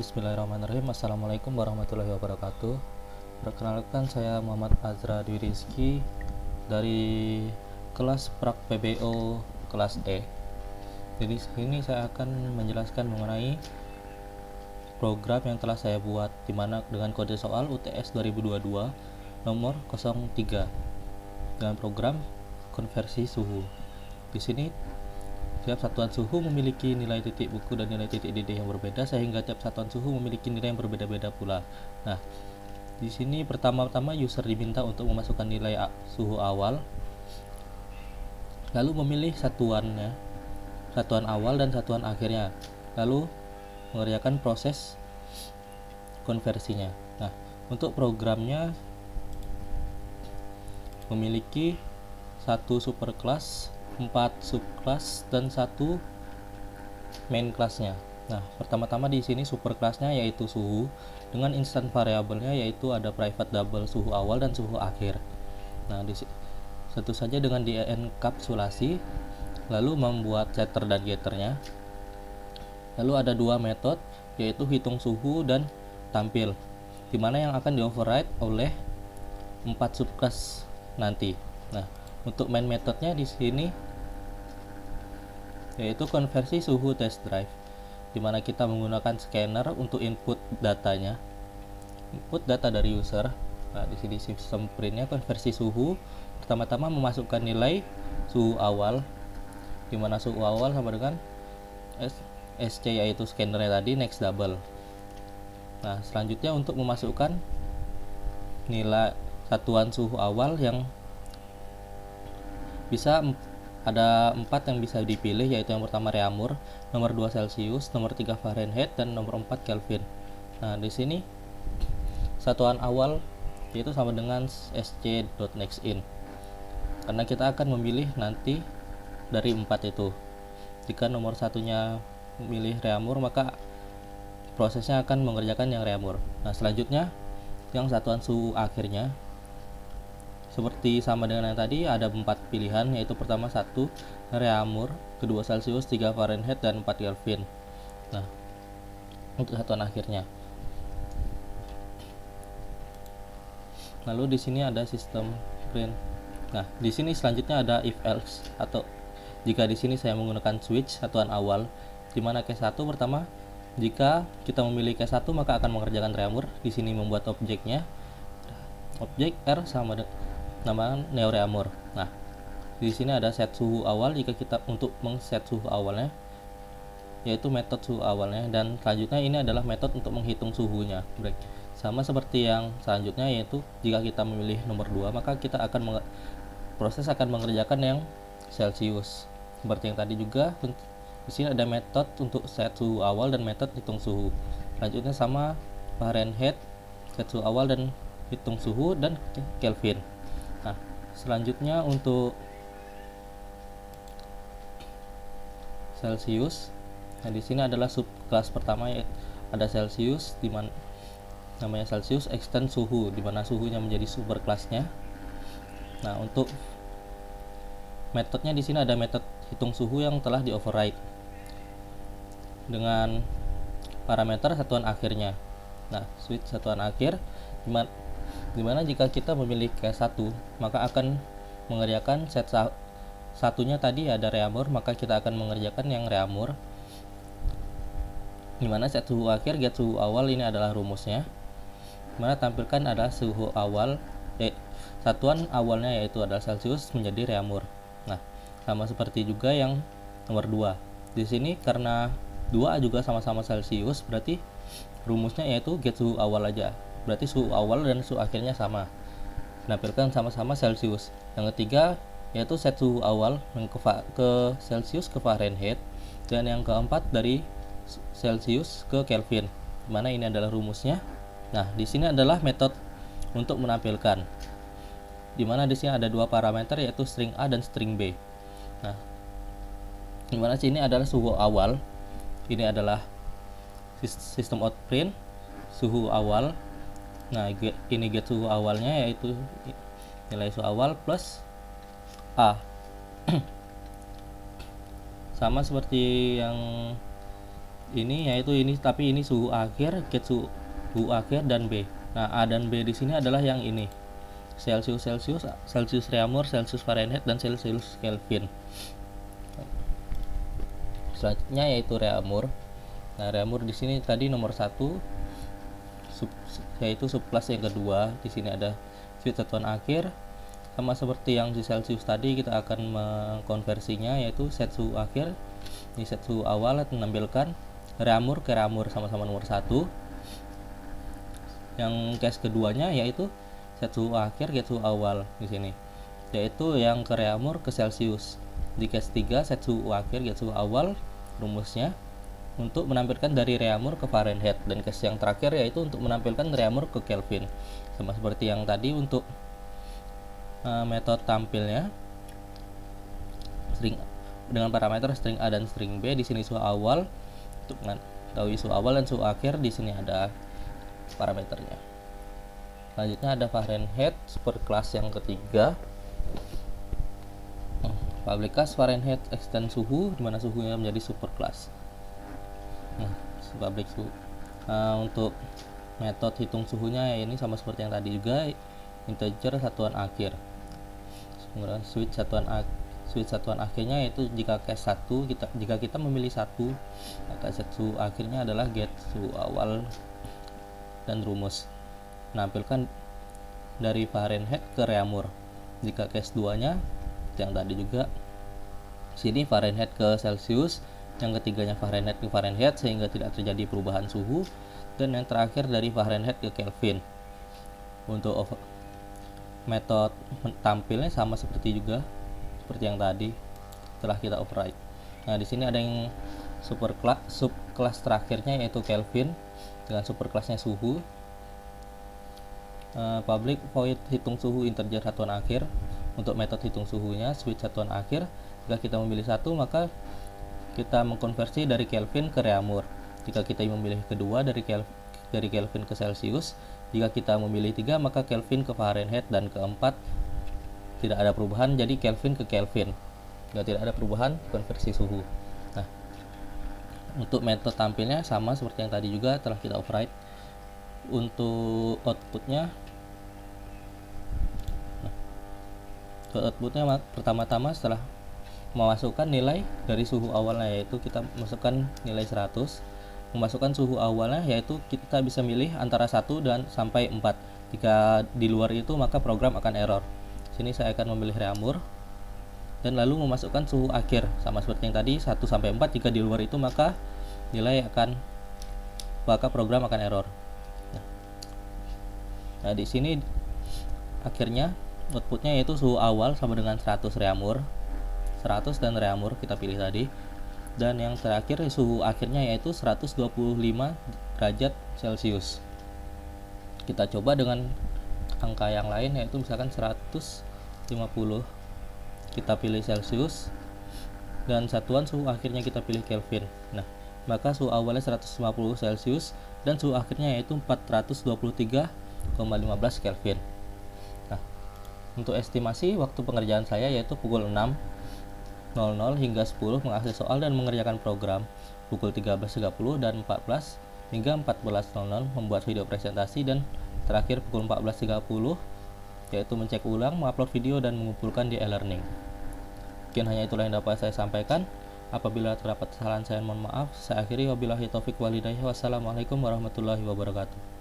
Bismillahirrahmanirrahim. Assalamualaikum warahmatullahi wabarakatuh. Perkenalkan, saya Muhammad Azra Dwi Rizky dari kelas Prak PBO kelas E. Jadi sini saya akan menjelaskan mengenai program yang telah saya buat, dimana dengan kode soal UTS 2022 nomor 03 dengan program konversi suhu. Di sini tiap satuan suhu memiliki nilai titik buku dan nilai titik didih yang berbeda, sehingga tiap satuan suhu memiliki nilai yang berbeda-beda pula. Nah, di sini pertama-tama user diminta untuk memasukkan nilai suhu awal, lalu memilih satuan awal dan satuan akhirnya, lalu mengerjakan proses konversinya. Nah, untuk programnya memiliki satu superclass, 4 subclass, dan 1 main classnya. Nah, pertama-tama di sini superclassnya yaitu suhu dengan instant variabelnya, yaitu ada private double suhu awal dan suhu akhir. Nah, tentu saja dengan di enkapsulasi, lalu membuat setter dan getternya. Lalu ada dua metode, yaitu hitung suhu dan tampil, dimana yang akan di override oleh 4 subclass nanti. Nah, untuk main metodenya di sini yaitu konversi suhu test drive, dimana kita menggunakan scanner untuk input datanya, input data dari user. Nah, di sini sistem printnya konversi suhu, pertama-tama memasukkan nilai suhu awal, dimana suhu awal sama dengan SC yaitu scannernya tadi, next double. Nah, selanjutnya untuk memasukkan nilai satuan suhu awal yang bisa ada 4 yang bisa dipilih, yaitu yang pertama Reaumur, nomor 2 Celsius, nomor 3 Fahrenheit, dan nomor 4 Kelvin. Nah, di sini satuan awal yaitu sama dengan sc.nextIn, karena kita akan memilih nanti dari 4 itu. Jika nomor satunya memilih Reaumur, maka prosesnya akan mengerjakan yang Reaumur. Nah, selanjutnya yang satuan suhu akhirnya seperti sama dengan yang tadi, ada 4 pilihan, yaitu pertama 1 Reaumur, kedua Celsius, 3 Fahrenheit, dan 4 Kelvin. Nah, untuk satuan akhirnya. Lalu di sini ada sistem print. Nah, di sini selanjutnya ada if else, atau jika di sini saya menggunakan switch satuan awal, di mana case 1 pertama, jika kita memilih case 1 maka akan mengerjakan Reaumur. Di sini membuat objeknya, objek R sama nama neo Reaumur. Nah, di sini ada set suhu awal jika kita untuk mengset suhu awalnya, yaitu metode suhu awalnya, dan selanjutnya ini adalah metode untuk menghitung suhunya. Sama seperti yang selanjutnya, yaitu jika kita memilih nomor 2 maka kita akan proses akan mengerjakan yang Celsius. Seperti yang tadi juga, di sini ada metode untuk set suhu awal dan metode hitung suhu. Selanjutnya sama Fahrenheit, set suhu awal dan hitung suhu, dan Kelvin. Nah, selanjutnya untuk Celsius. Nah, di sini adalah subclass pertama, ada Celsius, di mana namanya Celsius extend suhu, di mana suhunya menjadi superclassnya. Nah, untuk metodenya di sini ada metode hitung suhu yang telah di override dengan parameter satuan akhirnya. Nah, switch satuan akhir, dimana jika kita memilih case 1 maka akan mengerjakan set satunya tadi ada Reaumur, maka kita akan mengerjakan yang Reaumur, dimana set suhu akhir get suhu awal ini adalah rumusnya, dimana tampilkan adalah suhu awal, satuan awalnya yaitu adalah Celsius menjadi Reaumur. Nah, sama seperti juga yang nomor 2. Di sini karena 2 juga sama-sama Celsius, berarti rumusnya yaitu get suhu awal aja. Berarti suhu awal dan suhu akhirnya sama, menampilkan sama-sama Celsius. Yang ketiga yaitu set suhu awal ke Celsius ke Fahrenheit, dan yang keempat dari Celsius ke Kelvin, dimana ini adalah rumusnya. Nah, di sini adalah metode untuk menampilkan, dimana di sini ada 2 parameter, yaitu string A dan string B. Nah, dimana sini adalah suhu awal, ini adalah sistem out print suhu awal. Nah, ini get suhu awalnya, yaitu nilai suhu awal plus A. Sama seperti yang ini yaitu ini, tapi ini suhu akhir, get suhu akhir dan B. Nah, A dan B di sini adalah yang ini. Celsius, Celsius Reaumur, Celsius Fahrenheit, dan Celsius Kelvin. Selanjutnya yaitu Reaumur. Nah, Reaumur di sini tadi nomor 1, yaitu subkelas yang kedua. Di sini ada suit satuan akhir. Sama seperti yang di Celsius tadi, kita akan mengkonversinya yaitu set suhu akhir. Ini set suhu awal menampilkan Reaumur ke Reaumur sama-sama nomor 1. Yang case keduanya yaitu set suhu akhir get suhu awal di sini, yaitu yang ke Reaumur ke Celsius. Di case 3 set suhu akhir get suhu awal, rumusnya untuk menampilkan dari Reaumur ke Fahrenheit, dan case yang terakhir yaitu untuk menampilkan Reaumur ke Kelvin. Sama seperti yang tadi untuk metode tampilnya string dengan parameter string A dan string B. Di sini suhu awal, untuk mengetahui suhu awal dan suhu akhir di sini ada parameternya. Selanjutnya ada Fahrenheit superclass yang ketiga. Public class Fahrenheit extend suhu, di mana suhunya menjadi superclass. Public suhu. Untuk metode hitung suhunya ya ini sama seperti yang tadi juga, integer satuan akhir. Kemudian switch satuan akhirnya yaitu jika case 1, jika kita memilih 1, maka set suhu akhirnya adalah get suhu awal dan rumus menampilkan dari Fahrenheit ke Reaumur. Jika case 2-nya yang tadi juga sini Fahrenheit ke Celsius, yang ketiganya Fahrenheit ke Fahrenheit sehingga tidak terjadi perubahan suhu, dan yang terakhir dari Fahrenheit ke Kelvin. Untuk metode tampilnya sama seperti yang tadi setelah kita override. Nah, di sini ada yang subkelas terakhirnya yaitu Kelvin dengan superkelasnya suhu. Public void hitung suhu integer satuan akhir. Untuk metode hitung suhunya switch satuan akhir. Jika kita memilih 1, maka kita mengkonversi dari Kelvin ke Reaumur. Jika kita memilih kedua dari Kelvin ke Celsius. Jika kita memilih 3, maka Kelvin ke Fahrenheit, dan keempat tidak ada perubahan jadi Kelvin ke Kelvin. Jika tidak ada perubahan, konversi suhu. Nah, untuk metode tampilnya sama seperti yang tadi juga telah kita override. Untuk outputnya pertama-tama setelah memasukkan nilai dari suhu awalnya, yaitu kita masukkan nilai 100. Memasukkan suhu awalnya yaitu kita bisa milih antara 1 dan sampai 4. Jika di luar itu maka program akan error. Sini saya akan memilih Reaumur dan lalu memasukkan suhu akhir sama seperti yang tadi 1 sampai 4. Jika di luar itu maka program akan error. Nah, di sini akhirnya outputnya yaitu suhu awal sama dengan 100 Reaumur. 100 dan Reaumur kita pilih tadi. Dan yang terakhir suhu akhirnya yaitu 125 derajat Celcius. Kita coba dengan angka yang lain yaitu misalkan 150. Kita pilih Celcius dan satuan suhu akhirnya kita pilih Kelvin. Nah, maka suhu awalnya 150 Celcius dan suhu akhirnya yaitu 423,15 Kelvin. Nah, untuk estimasi waktu pengerjaan saya yaitu pukul 6.00 hingga 10 mengakses soal dan mengerjakan program, pukul 13.30 dan 14 hingga 14.00 membuat video presentasi, dan terakhir pukul 14.30 yaitu mencek ulang, mengupload video dan mengumpulkan di e-learning. Mungkin hanya itulah yang dapat saya sampaikan. Apabila terdapat kesalahan saya mohon maaf. Saya akhiri, wabillahi taufik walhidayah. Wassalamualaikum warahmatullahi wabarakatuh.